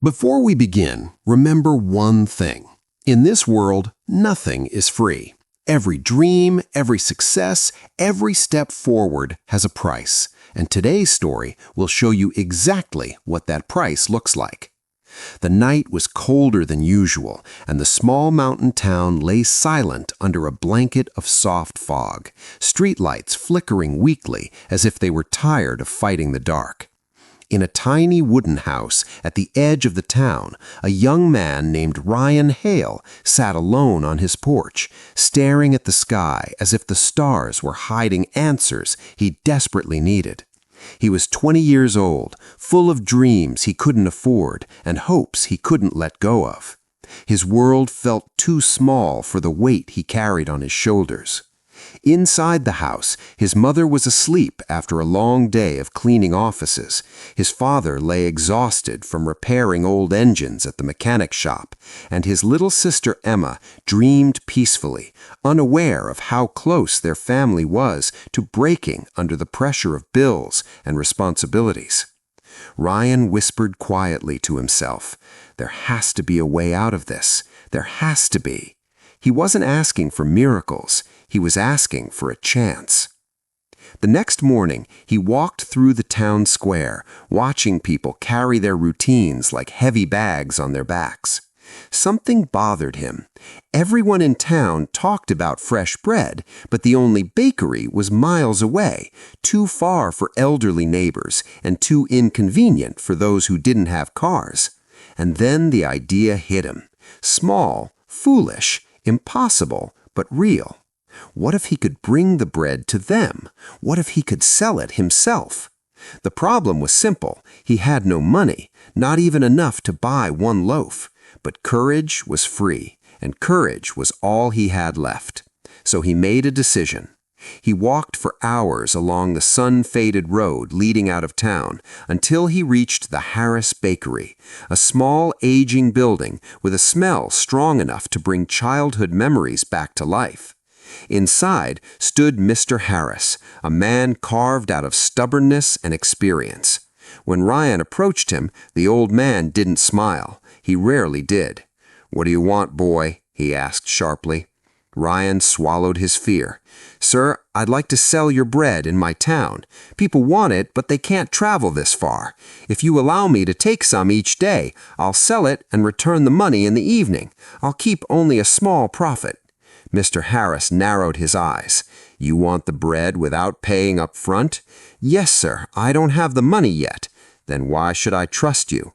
Before we begin, remember one thing. In this world, nothing is free. Every dream, every success, every step forward has a price, and today's story will show you exactly what that price looks like. The night was colder than usual, and the small mountain town lay silent under a blanket of soft fog, streetlights flickering weakly as if they were tired of fighting the dark. In a tiny wooden house at the edge of the town, a young man named Ryan Hale sat alone on his porch, staring at the sky as if the stars were hiding answers he desperately needed. He was 20 years old, full of dreams he couldn't afford and hopes he couldn't let go of. His world felt too small for the weight he carried on his shoulders. Inside the house, his mother was asleep after a long day of cleaning offices. His father lay exhausted from repairing old engines at the mechanic shop, and his little sister Emma dreamed peacefully, unaware of how close their family was to breaking under the pressure of bills and responsibilities. Ryan whispered quietly to himself, "There has to be a way out of this. There has to be." He wasn't asking for miracles. He was asking for a chance. The next morning, he walked through the town square, watching people carry their routines like heavy bags on their backs. Something bothered him. Everyone in town talked about fresh bread, but the only bakery was miles away, too far for elderly neighbors and too inconvenient for those who didn't have cars. And then the idea hit him. Small, foolish, impossible, but real. What if he could bring the bread to them? What if he could sell it himself? The problem was simple. He had no money, not even enough to buy one loaf. But courage was free, and courage was all he had left. So he made a decision. He walked for hours along the sun-faded road leading out of town until he reached the Harris Bakery, a small, aging building with a smell strong enough to bring childhood memories back to life. Inside stood Mr. Harris, a man carved out of stubbornness and experience. When Ryan approached him, the old man didn't smile. He rarely did. "What do you want, boy?" he asked sharply. Ryan swallowed his fear. "Sir, I'd like to sell your bread in my town. People want it, but they can't travel this far. If you allow me to take some each day, I'll sell it and return the money in the evening. I'll keep only a small profit." Mr. Harris narrowed his eyes. "You want the bread without paying up front?" "Yes, sir. I don't have the money yet." "Then why should I trust you?"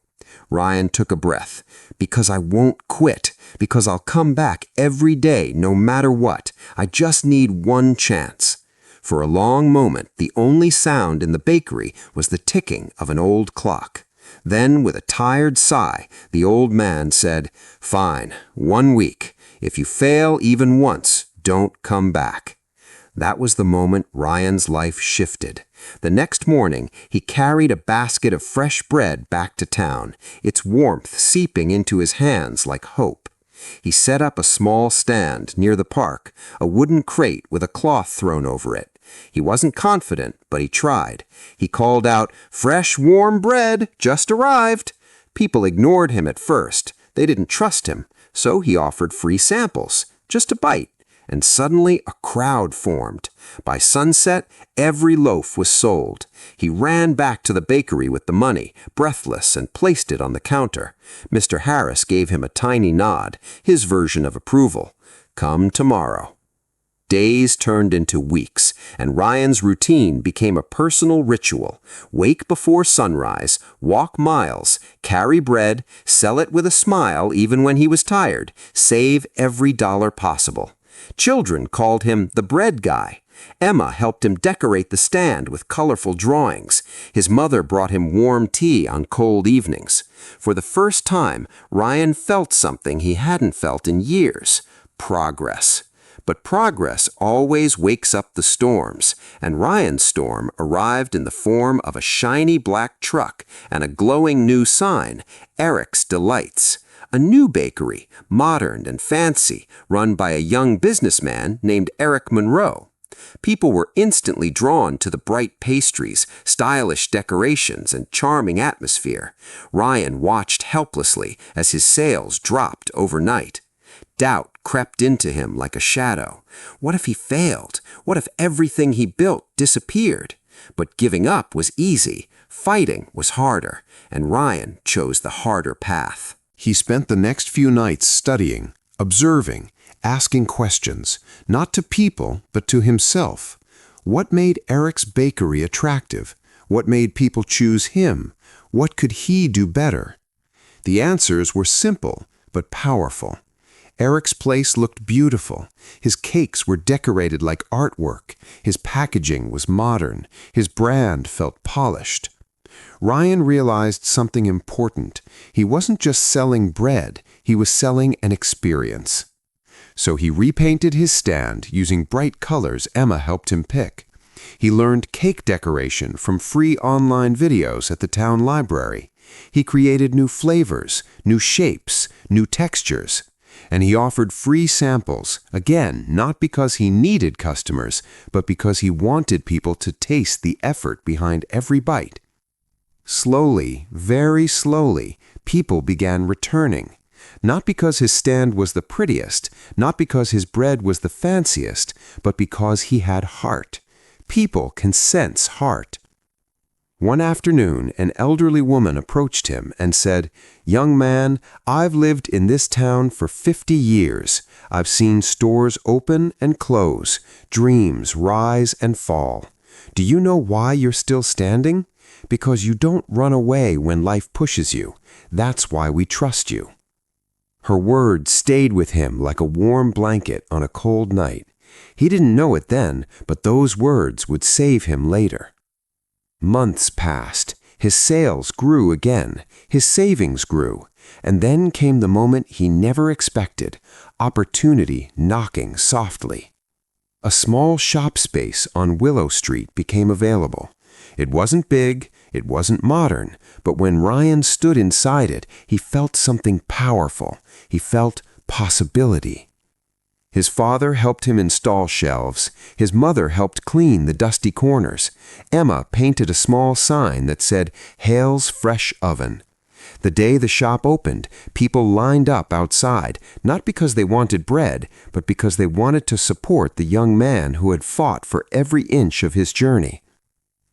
Ryan took a breath. "Because I won't quit. Because I'll come back every day, no matter what. I just need one chance." For a long moment, the only sound in the bakery was the ticking of an old clock. Then, with a tired sigh, the old man said, "Fine, 1 week. If you fail even once, don't come back." That was the moment Ryan's life shifted. The next morning, he carried a basket of fresh bread back to town, its warmth seeping into his hands like hope. He set up a small stand near the park, a wooden crate with a cloth thrown over it. He wasn't confident, but he tried. He called out, "Fresh, warm bread, just arrived." People ignored him at first. They didn't trust him, so he offered free samples, just a bite. And suddenly a crowd formed. By sunset, every loaf was sold. He ran back to the bakery with the money, breathless, and placed it on the counter. Mr. Harris gave him a tiny nod, his version of approval. "Come tomorrow." Days turned into weeks, and Ryan's routine became a personal ritual. Wake before sunrise, walk miles, carry bread, sell it with a smile even when he was tired, save every dollar possible. Children called him the bread guy. Emma helped him decorate the stand with colorful drawings. His mother brought him warm tea on cold evenings. For the first time, Ryan felt something he hadn't felt in years: progress. But progress always wakes up the storms, and Ryan's storm arrived in the form of a shiny black truck and a glowing new sign, Eric's Delights. A new bakery, modern and fancy, run by a young businessman named Eric Monroe. People were instantly drawn to the bright pastries, stylish decorations, and charming atmosphere. Ryan watched helplessly as his sales dropped overnight. Doubt crept into him like a shadow. What if he failed? What if everything he built disappeared? But giving up was easy. Fighting was harder, and Ryan chose the harder path. He spent the next few nights studying, observing, asking questions, not to people, but to himself. What made Eric's bakery attractive? What made people choose him? What could he do better? The answers were simple, but powerful. Eric's place looked beautiful. His cakes were decorated like artwork. His packaging was modern. His brand felt polished. Ryan realized something important. He wasn't just selling bread, he was selling an experience. So he repainted his stand using bright colors Emma helped him pick. He learned cake decoration from free online videos at the town library. He created new flavors, new shapes, new textures. And he offered free samples, again, not because he needed customers, but because he wanted people to taste the effort behind every bite. Slowly, very slowly, people began returning. Not because his stand was the prettiest, not because his bread was the fanciest, but because he had heart. People can sense heart. One afternoon, an elderly woman approached him and said, "Young man, I've lived in this town for 50 years. I've seen stores open and close, dreams rise and fall. Do you know why you're still standing? Because you don't run away when life pushes you. That's why we trust you." Her words stayed with him like a warm blanket on a cold night. He didn't know it then, but those words would save him later. Months passed. His sales grew again. His savings grew. And then came the moment he never expected, opportunity knocking softly. A small shop space on Willow Street became available. It wasn't big, it wasn't modern, but when Ryan stood inside it, he felt something powerful. He felt possibility. His father helped him install shelves. His mother helped clean the dusty corners. Emma painted a small sign that said, "Hale's Fresh Oven." The day the shop opened, people lined up outside, not because they wanted bread, but because they wanted to support the young man who had fought for every inch of his journey.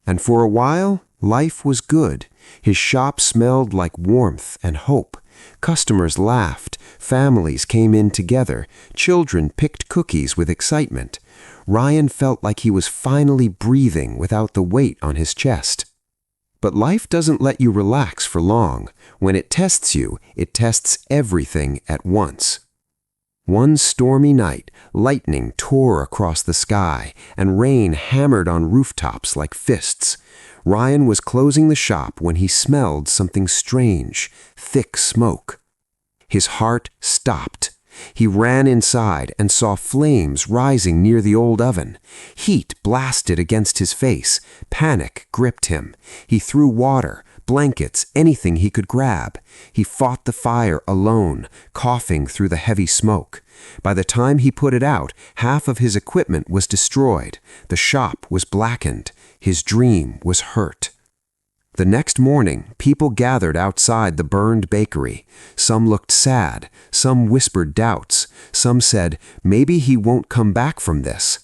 And for a while, life was good. His shop smelled like warmth and hope. Customers laughed, families came in together, children picked cookies with excitement. Ryan felt like he was finally breathing without the weight on his chest. But life doesn't let you relax for long. When it tests you, it tests everything at once. One stormy night, lightning tore across the sky, and rain hammered on rooftops like fists. Ryan was closing the shop when he smelled something strange, thick smoke. His heart stopped. He ran inside and saw flames rising near the old oven. Heat blasted against his face. Panic gripped him. He threw water, blankets, anything he could grab. He fought the fire alone, coughing through the heavy smoke. By the time he put it out, half of his equipment was destroyed. The shop was blackened. His dream was hurt. The next morning, people gathered outside the burned bakery. Some looked sad. Some whispered doubts. Some said, maybe he won't come back from this.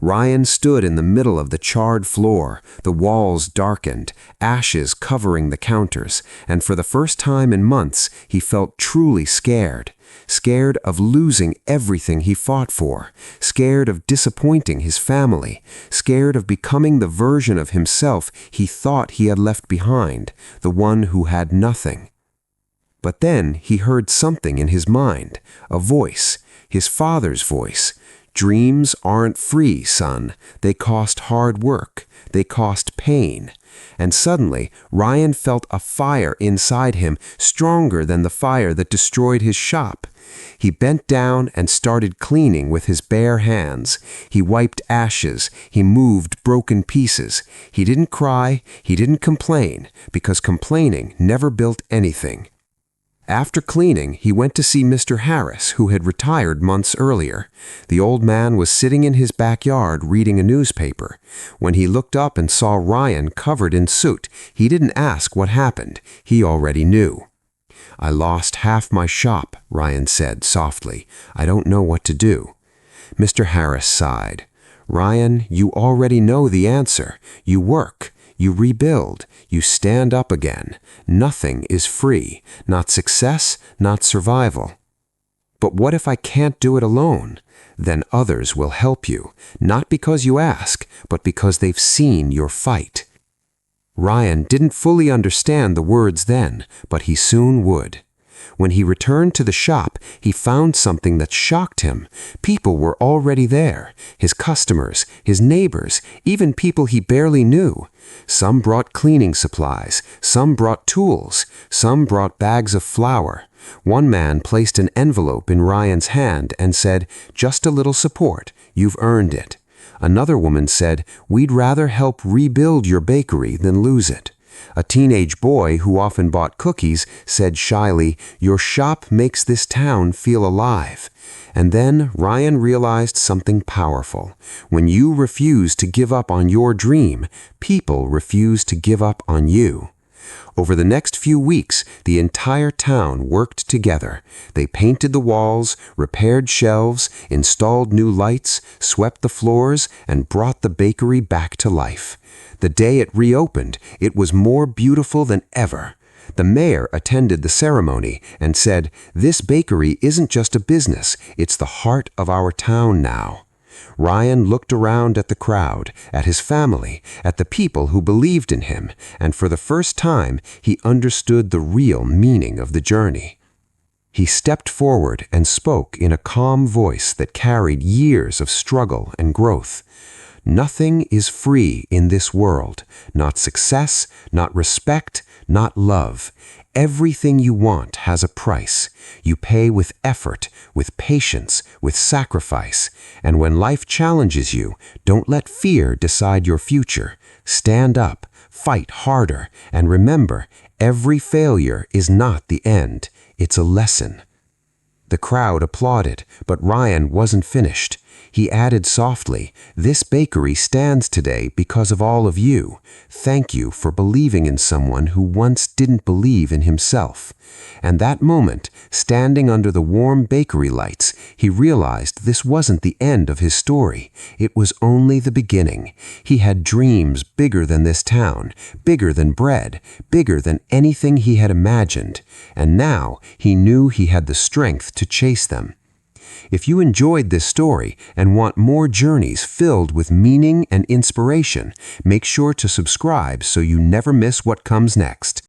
Ryan stood in the middle of the charred floor, the walls darkened, ashes covering the counters, and for the first time in months, he felt truly scared. Scared of losing everything he fought for, scared of disappointing his family, scared of becoming the version of himself he thought he had left behind, the one who had nothing. But then he heard something in his mind, a voice, his father's voice. Dreams aren't free, son. They cost hard work. They cost pain. And suddenly, Ryan felt a fire inside him, stronger than the fire that destroyed his shop. He bent down and started cleaning with his bare hands. He wiped ashes. He moved broken pieces. He didn't cry. He didn't complain, because complaining never built anything. After cleaning, he went to see Mr. Harris, who had retired months earlier. The old man was sitting in his backyard reading a newspaper. When he looked up and saw Ryan covered in soot, he didn't ask what happened. He already knew. "I lost half my shop," Ryan said softly. "I don't know what to do." Mr. Harris sighed. "Ryan, you already know the answer. You work. You rebuild. You stand up again. Nothing is free. Not success, not survival." "But what if I can't do it alone?" "Then others will help you, not because you ask, but because they've seen your fight." Ryan didn't fully understand the words then, but he soon would. When he returned to the shop, he found something that shocked him. People were already there, his customers, his neighbors, even people he barely knew. Some brought cleaning supplies, some brought tools, some brought bags of flour. One man placed an envelope in Ryan's hand and said, "Just a little support, you've earned it." Another woman said, "We'd rather help rebuild your bakery than lose it." A teenage boy who often bought cookies said shyly, "Your shop makes this town feel alive." And then Ryan realized something powerful. When you refuse to give up on your dream, people refuse to give up on you. Over the next few weeks, the entire town worked together. They painted the walls, repaired shelves, installed new lights, swept the floors, and brought the bakery back to life. The day it reopened, it was more beautiful than ever. The mayor attended the ceremony and said, "This bakery isn't just a business, it's the heart of our town now." Ryan looked around at the crowd, at his family, at the people who believed in him, and for the first time, he understood the real meaning of the journey. He stepped forward and spoke in a calm voice that carried years of struggle and growth. "Nothing is free in this world, not success, not respect, not love. Everything you want has a price. You pay with effort, with patience, with sacrifice. And when life challenges you, don't let fear decide your future. Stand up, fight harder, and remember, every failure is not the end. It's a lesson." The crowd applauded, but Ryan wasn't finished. He added softly, "This bakery stands today because of all of you. Thank you for believing in someone who once didn't believe in himself." And that moment, standing under the warm bakery lights, he realized this wasn't the end of his story. It was only the beginning. He had dreams bigger than this town, bigger than bread, bigger than anything he had imagined. And now he knew he had the strength to chase them. If you enjoyed this story and want more journeys filled with meaning and inspiration, make sure to subscribe so you never miss what comes next.